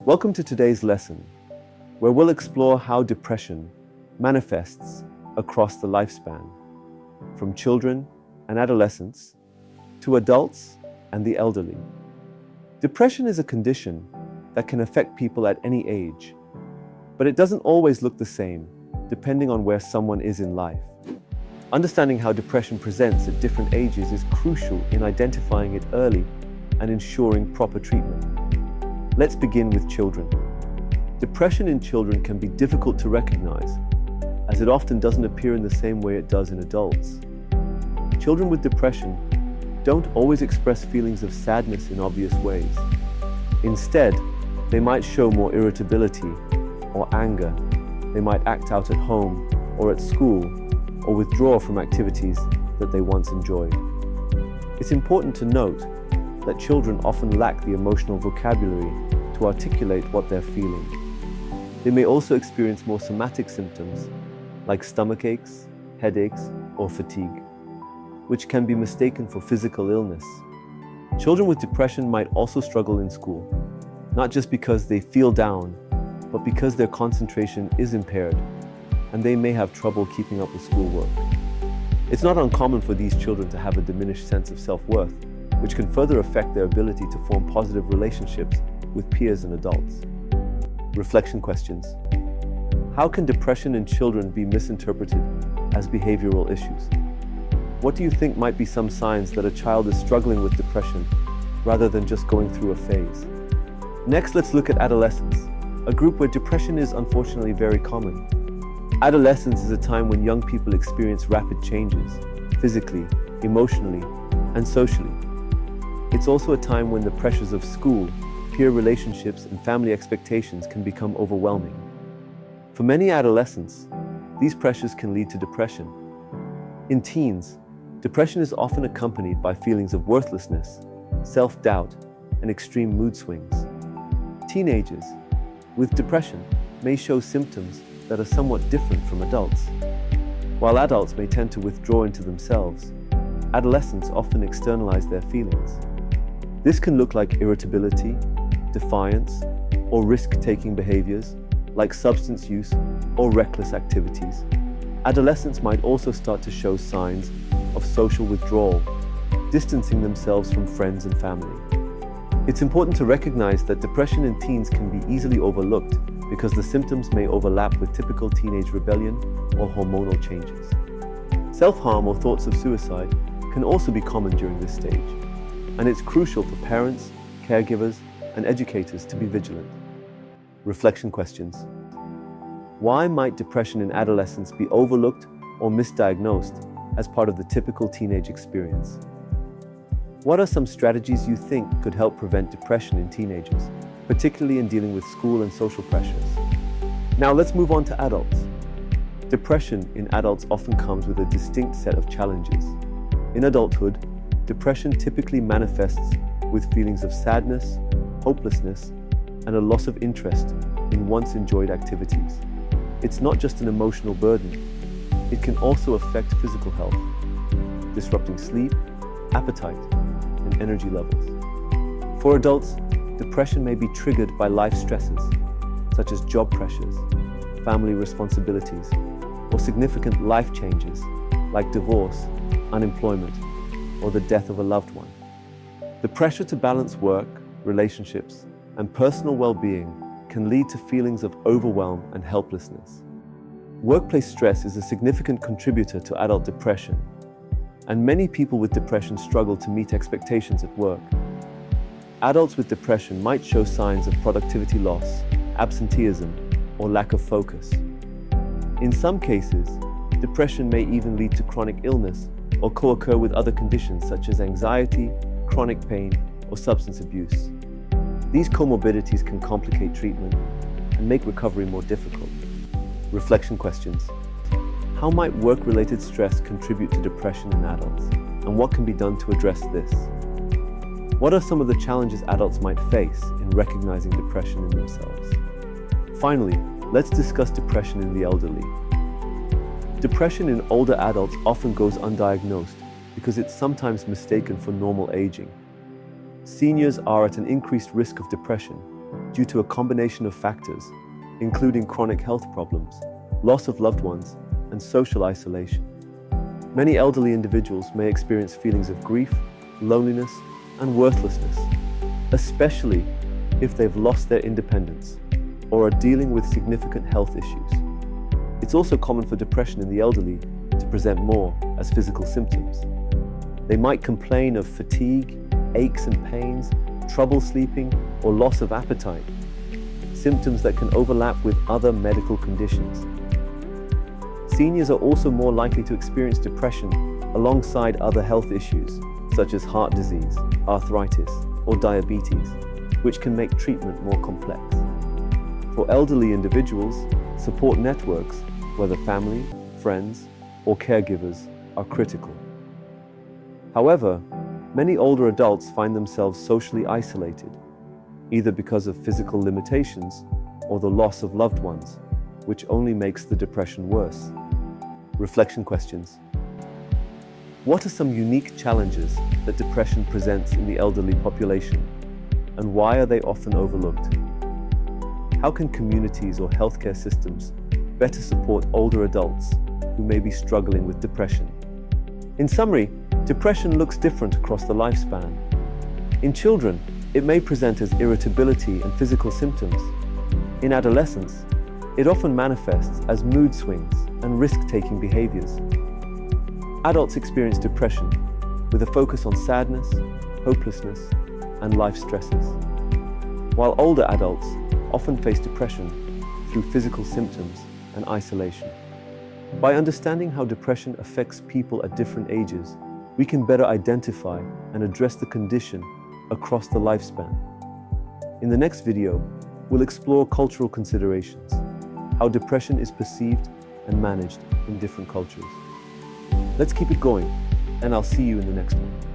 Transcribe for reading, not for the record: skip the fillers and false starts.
Welcome to today's lesson, where we'll explore how depression manifests across the lifespan, from children and adolescents to adults and the elderly. Depression is a condition that can affect people at any age, but it doesn't always look the same depending on where someone is in life. Understanding how depression presents at different ages is crucial in identifying it early and ensuring proper treatment. Let's begin with children. Depression in children can be difficult to recognize, as it often doesn't appear in the same way it does in adults. Children with depression don't always express feelings of sadness in obvious ways. Instead, they might show more irritability or anger. They might act out at home or at school, or withdraw from activities that they once enjoyed. It's important to note that children often lack the emotional vocabulary to articulate what they're feeling. They may also experience more somatic symptoms like stomach aches, headaches, or fatigue, which can be mistaken for physical illness. Children with depression might also struggle in school, not just because they feel down, but because their concentration is impaired and they may have trouble keeping up with schoolwork. It's not uncommon for these children to have a diminished sense of self-worth, which can further affect their ability to form positive relationships with peers and adults. Reflection questions. How can depression in children be misinterpreted as behavioral issues? What do you think might be some signs that a child is struggling with depression rather than just going through a phase? Next, let's look at adolescence, a group where depression is unfortunately very common. Adolescence is a time when young people experience rapid changes, physically, emotionally, and socially. It's also a time when the pressures of school, peer relationships, and family expectations can become overwhelming. For many adolescents, these pressures can lead to depression. In teens, depression is often accompanied by feelings of worthlessness, self-doubt, and extreme mood swings. Teenagers with depression may show symptoms that are somewhat different from adults. While adults may tend to withdraw into themselves, adolescents often externalize their feelings. This can look like irritability, defiance, or risk-taking behaviors like substance use or reckless activities. Adolescents might also start to show signs of social withdrawal, distancing themselves from friends and family. It's important to recognize that depression in teens can be easily overlooked because the symptoms may overlap with typical teenage rebellion or hormonal changes. Self-harm or thoughts of suicide can also be common during this stage, and it's crucial for parents, caregivers, and educators to be vigilant. Reflection questions. Why might depression in adolescence be overlooked or misdiagnosed as part of the typical teenage experience? What are some strategies you think could help prevent depression in teenagers, particularly in dealing with school and social pressures? Now let's move on to adults. Depression in adults often comes with a distinct set of challenges. In adulthood, depression typically manifests with feelings of sadness, hopelessness, and a loss of interest in once enjoyed activities. It's not just an emotional burden, it can also affect physical health, disrupting sleep, appetite, and energy levels. For adults, depression may be triggered by life stresses, such as job pressures, family responsibilities, or significant life changes like divorce, unemployment, or the death of a loved one. The pressure to balance work, relationships, and personal well-being can lead to feelings of overwhelm and helplessness. Workplace stress is a significant contributor to adult depression, and many people with depression struggle to meet expectations at work. Adults with depression might show signs of productivity loss, absenteeism, or lack of focus. In some cases, depression may even lead to chronic illness or co-occur with other conditions such as anxiety, chronic pain, or substance abuse. These comorbidities can complicate treatment and make recovery more difficult. Reflection questions. How might work-related stress contribute to depression in adults, and what can be done to address this? What are some of the challenges adults might face in recognizing depression in themselves? Finally, let's discuss depression in the elderly. Depression in older adults often goes undiagnosed because it's sometimes mistaken for normal aging. Seniors are at an increased risk of depression due to a combination of factors, including chronic health problems, loss of loved ones, and social isolation. Many elderly individuals may experience feelings of grief, loneliness, and worthlessness, especially if they've lost their independence or are dealing with significant health issues. It's also common for depression in the elderly to present more as physical symptoms. They might complain of fatigue, aches and pains, trouble sleeping, or loss of appetite, symptoms that can overlap with other medical conditions. Seniors are also more likely to experience depression alongside other health issues, such as heart disease, arthritis, or diabetes, which can make treatment more complex. For elderly individuals, support networks, whether family, friends, or caregivers, are critical. However, many older adults find themselves socially isolated, either because of physical limitations or the loss of loved ones, which only makes the depression worse. Reflection questions. What are some unique challenges that depression presents in the elderly population, and why are they often overlooked? How can communities or healthcare systems better support older adults who may be struggling with depression? In summary, depression looks different across the lifespan. In children, it may present as irritability and physical symptoms. In adolescence, it often manifests as mood swings and risk-taking behaviors. Adults experience depression with a focus on sadness, hopelessness, and life stresses, while older adults often face depression through physical symptoms and isolation. By understanding how depression affects people at different ages, we can better identify and address the condition across the lifespan. In the next video, we'll explore cultural considerations, how depression is perceived and managed in different cultures. Let's keep it going, and I'll see you in the next one.